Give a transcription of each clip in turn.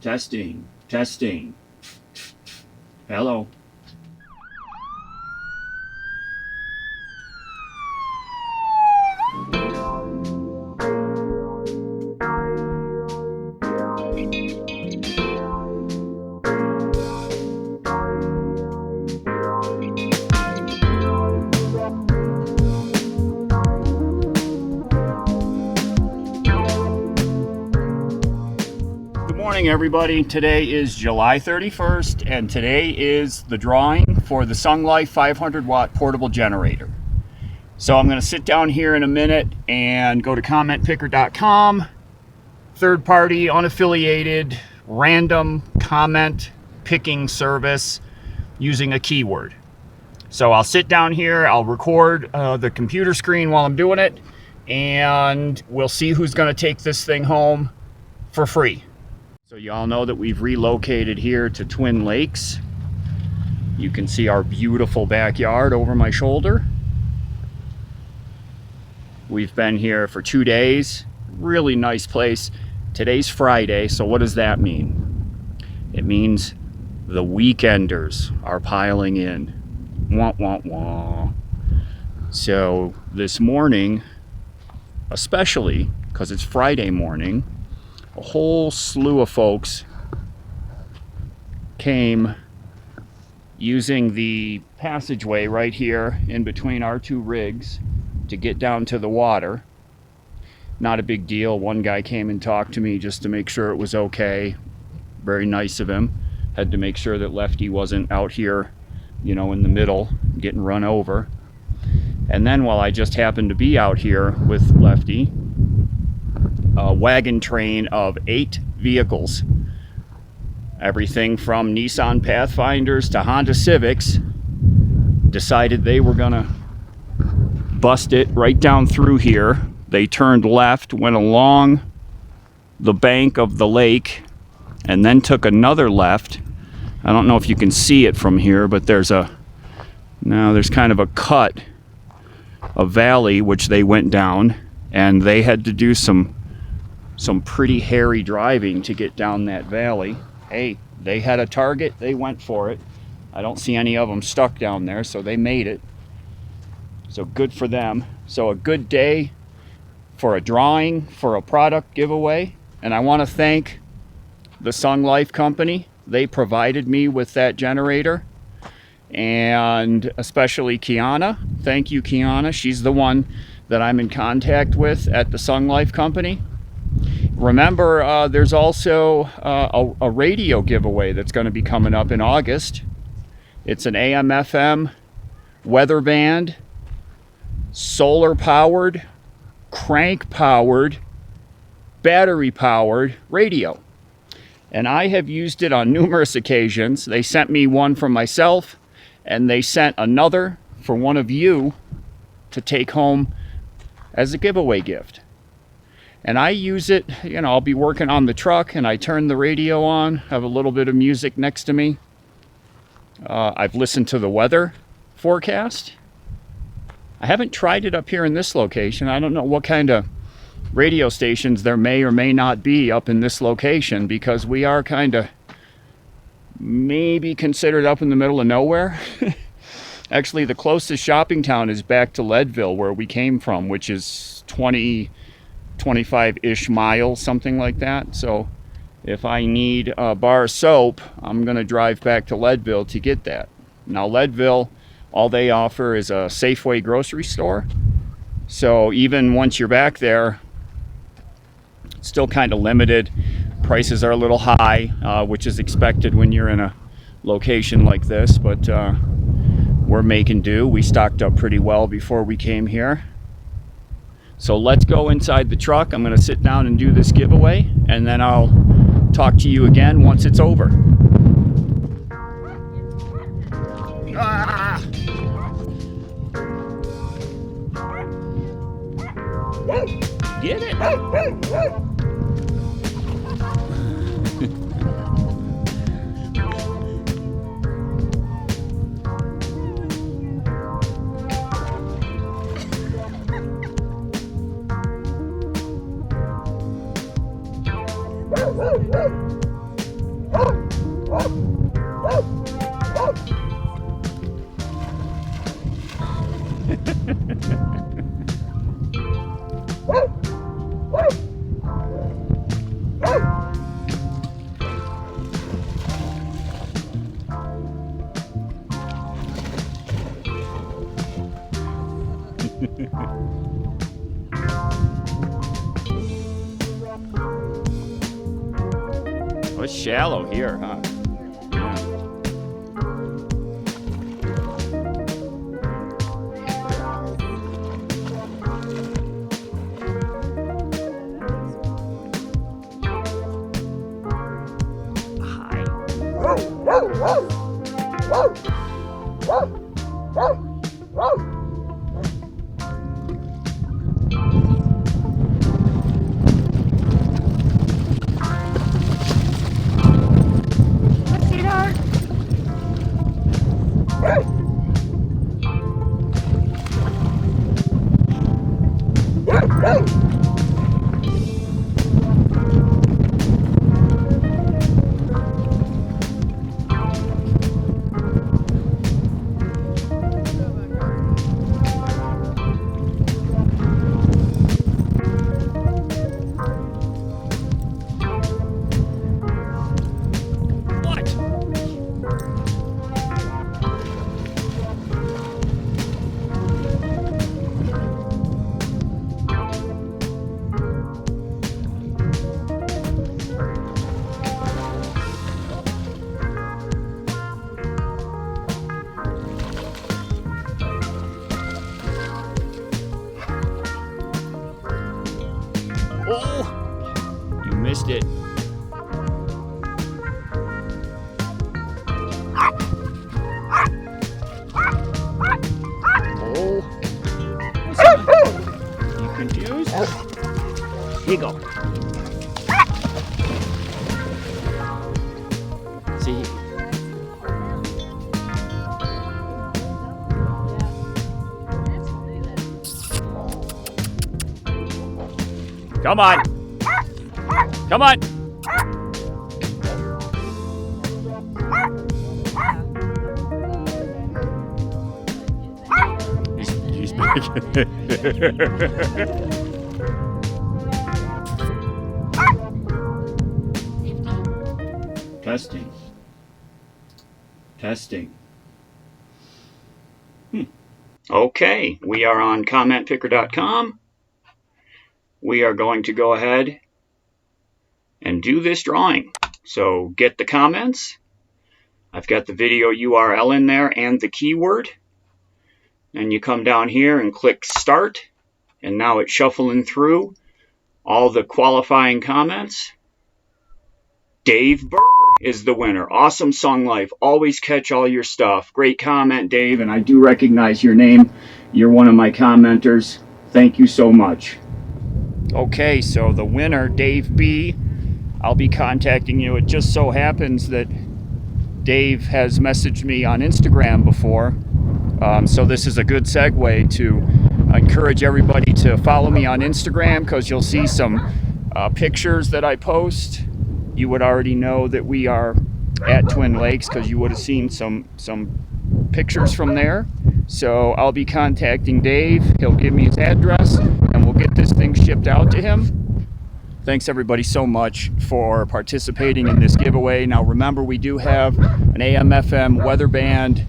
Testing, testing. Hello. Good morning, everybody. Today is July 31st, and today is the drawing for the Sunglife 500 watt portable generator. So I'm going to sit down here in a minute and go to commentpicker.com, third party, unaffiliated, random comment picking service using a keyword. So I'll sit down here, I'll record the computer screen while I'm doing it, and we'll see who's going to take this thing home for free. So you all know that we've relocated here to Twin Lakes. You can see our beautiful backyard over my shoulder. We've been here for 2 days. Really nice place. Today's Friday, so what does that mean? It means the weekenders are piling in. Wah, wah, wah. So this morning, especially because it's Friday morning, a whole slew of folks came using the passageway right here in between our two rigs to get down to the water. Not a big deal. One guy came and talked to me just to make sure it was okay. Very nice of him. Had to make sure that Lefty wasn't out here, you know, in the middle getting run over. And then while I just happened to be out here with Lefty, a wagon train of 8 vehicles, everything from Nissan Pathfinders to Honda Civics, decided they were gonna bust it right down through here. They turned left, went along the bank of the lake, and then took another left. I don't know if you can see it from here, but there's kind of a cut, a valley which they went down, and they had to do some pretty hairy driving to get down that valley. Hey, they had a target, they went for it. I don't see any of them stuck down there, so they made it. So good for them. So a good day for a drawing, for a product giveaway. And I want to thank the Sunglife company. They provided me with that generator. And especially Kiana. Thank you, Kiana. She's the one that I'm in contact with at the Sunglife company. Remember, there's also a radio giveaway that's going to be coming up in August. It's an AM/FM weather band, solar powered, crank powered, battery powered radio. And I have used it on numerous occasions. They sent me one for myself, and they sent another for one of you to take home as a giveaway gift. And I use it, you know, I'll be working on the truck and I turn the radio on, have a little bit of music next to me. I've listened to the weather forecast. I haven't tried it up here in this location. I don't know what kind of radio stations there may or may not be up in this location, because we are kind of maybe considered up in the middle of nowhere. Actually, the closest shopping town is back to Leadville, where we came from, which is 25-ish miles, something like that. So if I need a bar of soap, I'm going to drive back to Leadville to get that. Now Leadville, all they offer is a Safeway grocery store. So even once you're back there, it's still kind of limited. Prices are a little high, which is expected when you're in a location like this, but we're making do. We stocked up pretty well before we came here. So let's go inside the truck. I'm going to sit down and do this giveaway, and then I'll talk to you again once it's over. Ah! Get it! it's shallow here, huh? Yeah. Oh, you missed it. Oh, you confused? Here you go. See. Come on. Come on. He's back. Testing. Testing. Okay, we are on commentpicker.com. We are going to go ahead and do this drawing. So get the comments. I've got the video URL in there and the keyword. And you come down here and click start. And now it's shuffling through all the qualifying comments. Dave Burr is the winner. Awesome Sunglife. Always catch all your stuff. Great comment, Dave. And I do recognize your name. You're one of my commenters. Thank you so much. Okay, so the winner, Dave B. I'll be contacting you. It just so happens that Dave has messaged me on Instagram before. So this is a good segue to encourage everybody to follow me on Instagram, because you'll see some pictures that I post. You would already know that we are at Twin Lakes, because you would have seen some pictures from there. So I'll be contacting Dave. He'll give me his address and we'll get this thing shipped out to him. Thanks everybody so much for participating in this giveaway. Now remember, we do have an AM/FM weather band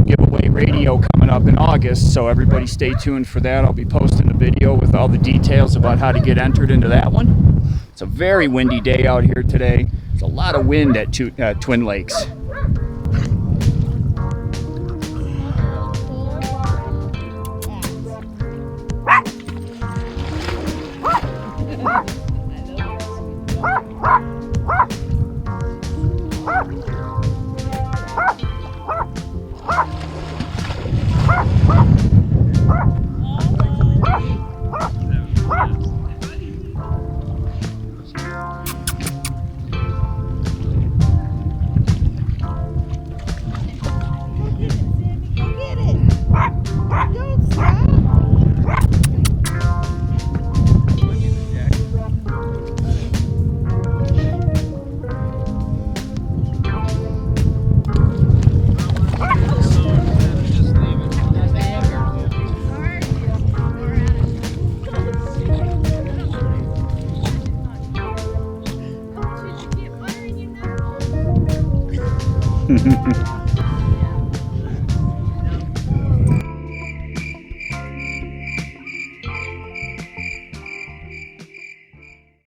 giveaway radio coming up in August, so everybody stay tuned for that. I'll be posting a video with all the details about how to get entered into that one. It's a very windy day out here today. There's a lot of wind at Twin Lakes.